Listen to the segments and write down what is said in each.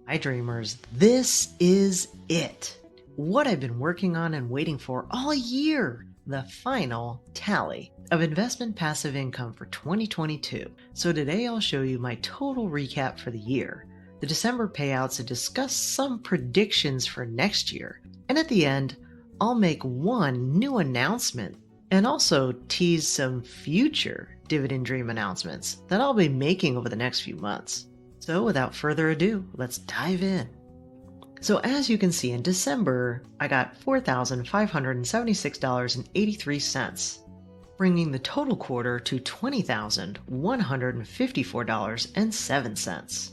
Hi, dreamers. This is it. What I've been working on and waiting for all year. The final tally of investment passive income for 2022. So today I'll show you my total recap for the year, the December payouts, and discuss some predictions for next year. And at the end, I'll make one new announcement and also tease some future Dividend Dream announcements that I'll be making over the next few months. So without further ado, let's dive in. So as you can see, in December, I got $4,576.83, bringing the total quarter to $20,154.07.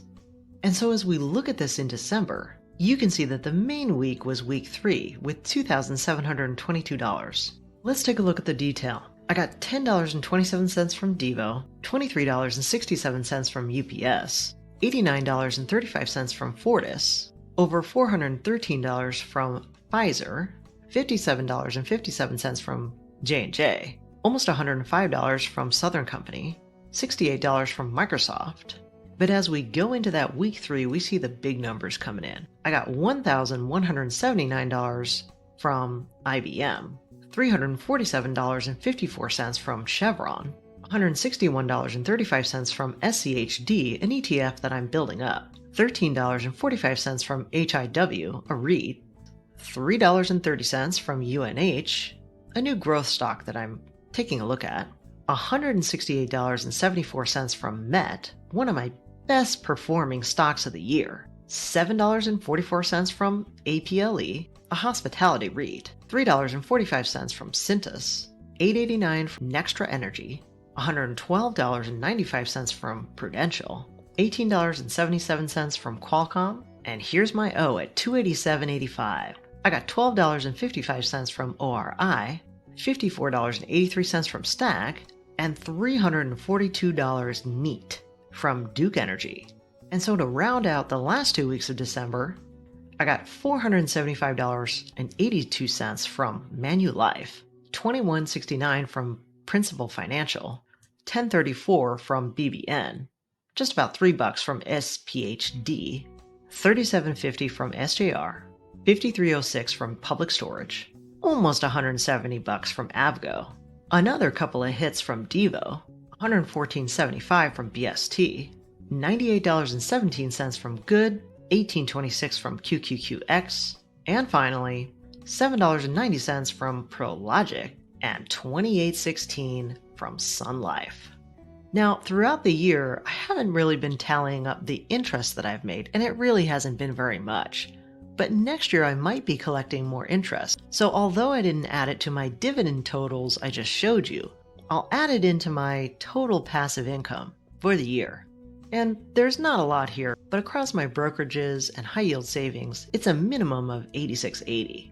And so as we look at this in December, you can see that the main week was week 3 with $2,722. Let's take a look at the detail. I got $10.27 from Devo, $23.67 from UPS, $89.35 from Fortis, over $413 from Pfizer, $57.57 from J&J, almost $105 from Southern Company, $68 from Microsoft. But as we go into that week 3, we see the big numbers coming in. I got $1,179 from IBM, $347.54 from Chevron, $161.35 from SCHD, an ETF that I'm building up, $13.45 from HIW, a REIT, $3.30 from UNH, a new growth stock that I'm taking a look at, $168.74 from Met, one of my best performing stocks of the year, $7.44 from APLE, a hospitality REIT, $3.45 from Cintas, $8.89 from Nextra Energy, $112.95 from Prudential, $18.77 from Qualcomm, and here's my O at $287.85. I got $12.55 from ORI, $54.83 from Stack, and $342 neat from Duke Energy. And so to round out the last 2 weeks of December, I got $475.82 from Manulife, $21.69 from Principal Financial, $10.34 from BBN, just about $3 from SPHD, $37.50 from SJR, $53.06 from Public Storage, almost $170 from Avgo, another couple of hits from Devo, $114.75 from BST, $98.17 from Good, $18.26 from QQQX, and finally, $7.90 from Prologic, and $28.16 from Sun Life. Now, throughout the year, I haven't really been tallying up the interest that I've made, and it really hasn't been very much. But next year I might be collecting more interest, so although I didn't add it to my dividend totals I just showed you, I'll add it into my total passive income for the year. And there's not a lot here, but across my brokerages and high yield savings, it's a minimum of $86.80.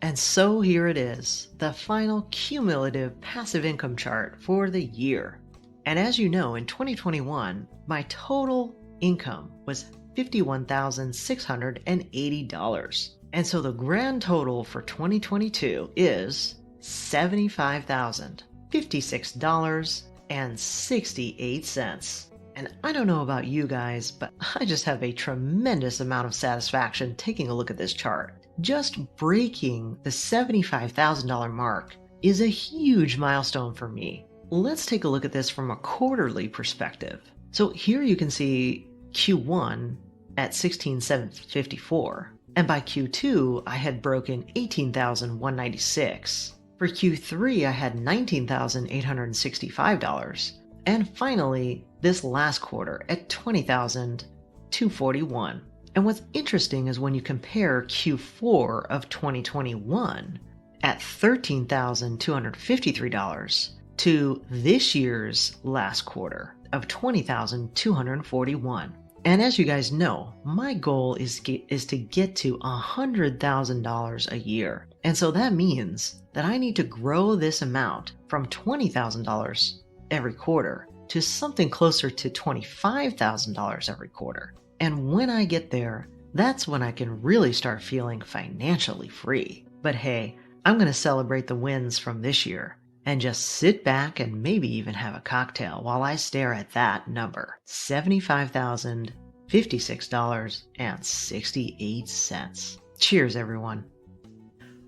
And so here it is, the final cumulative passive income chart for the year. And as you know, in 2021, my total income was $51,680. And so the grand total for 2022 is $75,056.68. And I don't know about you guys, but I just have a tremendous amount of satisfaction taking a look at this chart. Just breaking the $75,000 mark is a huge milestone for me. Let's take a look at this from a quarterly perspective. So here you can see Q1 at $16,754, and by Q2 I had broken $18,196. For Q3 I had $19,865, and finally this last quarter at $20,241. And what's interesting is when you compare Q4 of 2021 at $13,253 to this year's last quarter of $20,241. And as you guys know, my goal is to get to $100,000 a year. And so that means that I need to grow this amount from $20,000 every quarter to something closer to $25,000 every quarter. And when I get there, that's when I can really start feeling financially free. But hey, I'm going to celebrate the wins from this year and just sit back and maybe even have a cocktail while I stare at that number, $75,000 $56.68. Cheers, everyone.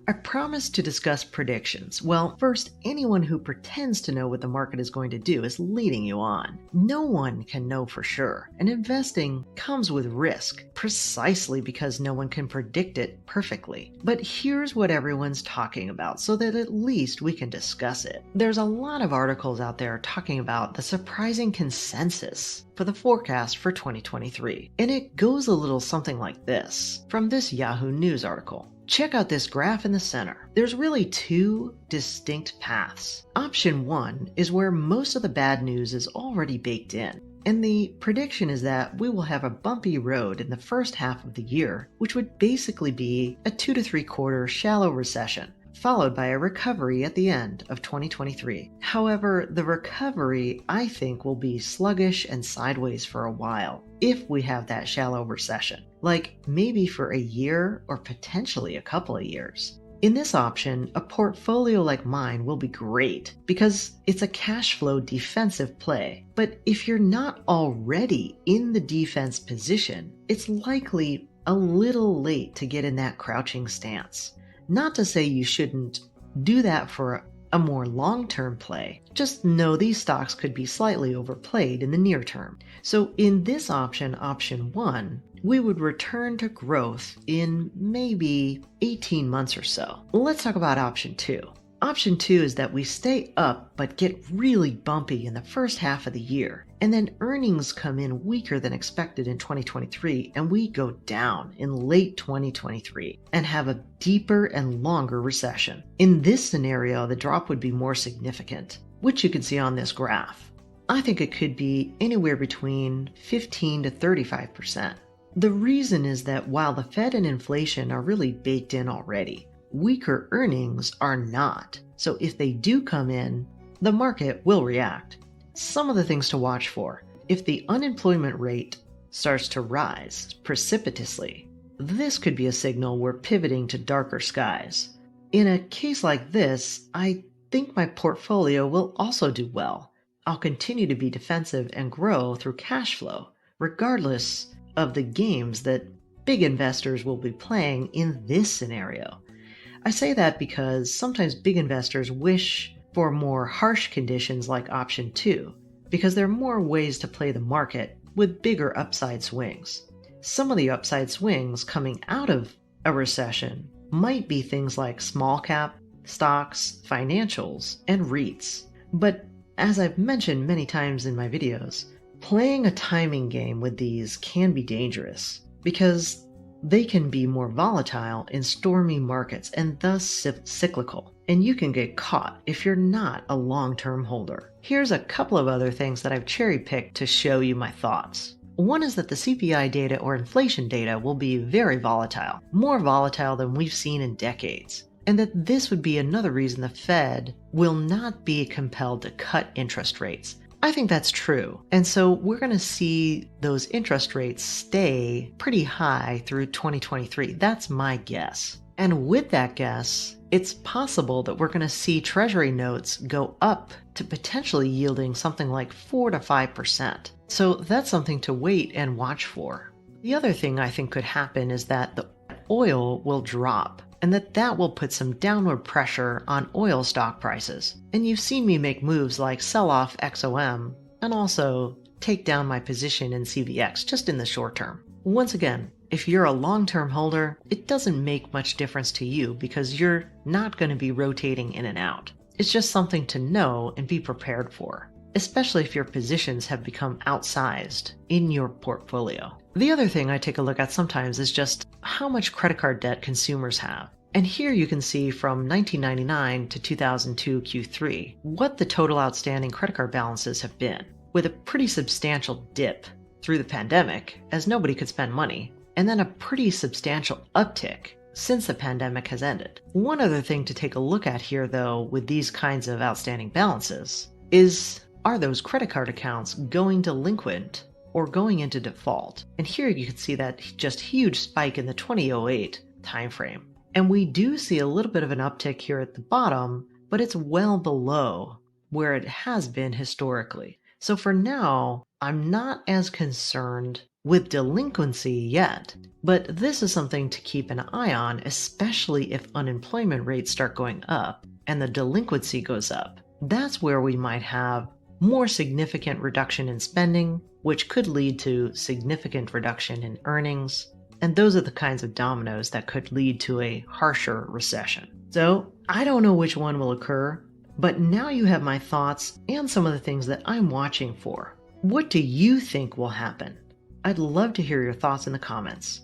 I promised to discuss predictions. Well, first, anyone who pretends to know what the market is going to do is leading you on. No one can know for sure, and investing comes with risk, precisely because no one can predict it perfectly. But here's what everyone's talking about so that at least we can discuss it. There's a lot of articles out there talking about the surprising consensus for the forecast for 2023, and it goes a little something like this from this Yahoo News article. Check out this graph in the center. There's really two distinct paths. Option 1 is where most of the bad news is already baked in. And the prediction is that we will have a bumpy road in the first half of the year, which would basically be a 2 to 3-quarter shallow recession, followed by a recovery at the end of 2023. However, the recovery, I think, will be sluggish and sideways for a while if we have that shallow recession, like maybe for a year or potentially a couple of years. In this option, a portfolio like mine will be great because it's a cash flow defensive play. But if you're not already in the defense position, it's likely a little late to get in that crouching stance. Not to say you shouldn't do that for a more long-term play, just know these stocks could be slightly overplayed in the near term. So in this option, option 1, we would return to growth in maybe 18 months or so. Let's talk about option 2. Option 2 is that we stay up but get really bumpy in the first half of the year, and then earnings come in weaker than expected in 2023, and we go down in late 2023 and have a deeper and longer recession. In this scenario, the drop would be more significant, which you can see on this graph. I think it could be anywhere between 15 to 35%. The reason is that while the Fed and inflation are really baked in already, weaker earnings are not. So if they do come in, the market will react. Some of the things to watch for. If the unemployment rate starts to rise precipitously, this could be a signal we're pivoting to darker skies. In a case like this, I think my portfolio will also do well. I'll continue to be defensive and grow through cash flow, regardless of the games that big investors will be playing in this scenario. I say that because sometimes big investors wish for more harsh conditions like option 2, because there are more ways to play the market with bigger upside swings. Some of the upside swings coming out of a recession might be things like small cap, stocks, financials, and REITs. But as I've mentioned many times in my videos, playing a timing game with these can be dangerous because they can be more volatile in stormy markets and thus cyclical, and you can get caught if you're not a long-term holder. Here's a couple of other things that I've cherry-picked to show you my thoughts. One is that the CPI data or inflation data will be very volatile, more volatile than we've seen in decades, and that this would be another reason the Fed will not be compelled to cut interest rates. I think that's true. And so we're going to see those interest rates stay pretty high through 2023. That's my guess. And with that guess, it's possible that we're going to see Treasury notes go up to potentially yielding something like 4 to 5%. So that's something to wait and watch for. The other thing I think could happen is that the oil will drop, and that will put some downward pressure on oil stock prices. And you've seen me make moves like sell off XOM and also take down my position in CVX just in the short term. Once again, if you're a long-term holder, it doesn't make much difference to you because you're not going to be rotating in and out. It's just something to know and be prepared for, especially if your positions have become outsized in your portfolio. The other thing I take a look at sometimes is just how much credit card debt consumers have. And here you can see from 1999 to 2002 Q3 what the total outstanding credit card balances have been, with a pretty substantial dip through the pandemic as nobody could spend money, and then a pretty substantial uptick since the pandemic has ended. One other thing to take a look at here, though, with these kinds of outstanding balances is, are those credit card accounts going delinquent or going into default? And here you can see that just huge spike in the 2008 timeframe. And we do see a little bit of an uptick here at the bottom, but it's well below where it has been historically. So for now, I'm not as concerned with delinquency yet, but this is something to keep an eye on, especially if unemployment rates start going up and the delinquency goes up. That's where we might have more significant reduction in spending, which could lead to significant reduction in earnings. And those are the kinds of dominoes that could lead to a harsher recession. So I don't know which one will occur, but now you have my thoughts and some of the things that I'm watching for. What do you think will happen? I'd love to hear your thoughts in the comments.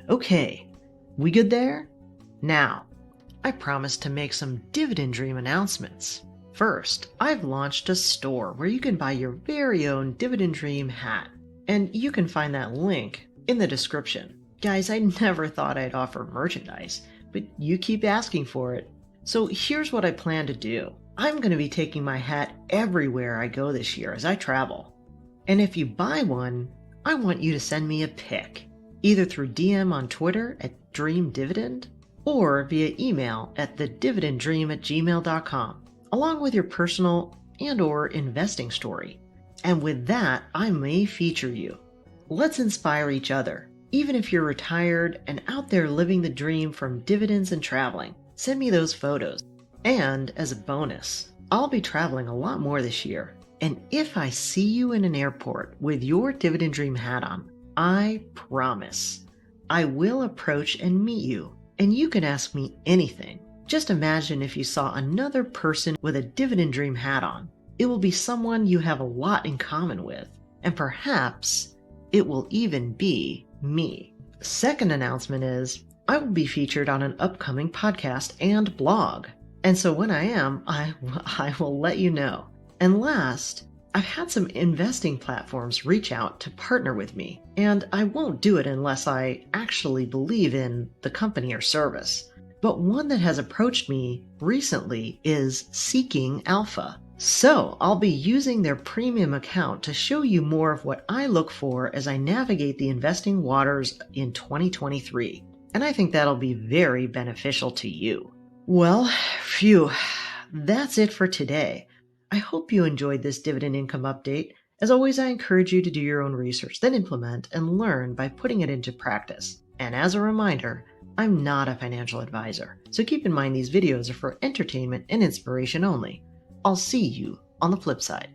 Okay, we good there? Now, I promised to make some Dividend Dream announcements. First, I've launched a store where you can buy your very own Dividend Dream hat, and you can find that link in the description. Guys, I never thought I'd offer merchandise, but you keep asking for it. So here's what I plan to do. I'm going to be taking my hat everywhere I go this year as I travel. And if you buy one, I want you to send me a pic, either through DM on Twitter at DreamDividend or via email at thedividenddream@gmail.com, along with your personal and/or investing story. And with that, I may feature you. Let's inspire each other. Even if you're retired and out there living the dream from dividends and traveling, send me those photos. And as a bonus, I'll be traveling a lot more this year. And if I see you in an airport with your Dividend Dream hat on, I promise I will approach and meet you. And you can ask me anything. Just imagine if you saw another person with a Dividend Dream hat on. It will be someone you have a lot in common with. And perhaps it will even be me. Second announcement is I will be featured on an upcoming podcast and blog. And so when I am, I will let you know. And last, I've had some investing platforms reach out to partner with me, and I won't do it unless I actually believe in the company or service. But one that has approached me recently is Seeking Alpha. So I'll be using their premium account to show you more of what I look for as I navigate the investing waters in 2023. And I think that'll be very beneficial to you. Well, phew, that's it for today. I hope you enjoyed this dividend income update. As always, I encourage you to do your own research, then implement and learn by putting it into practice. And as a reminder, I'm not a financial advisor, so keep in mind these videos are for entertainment and inspiration only. I'll see you on the flip side.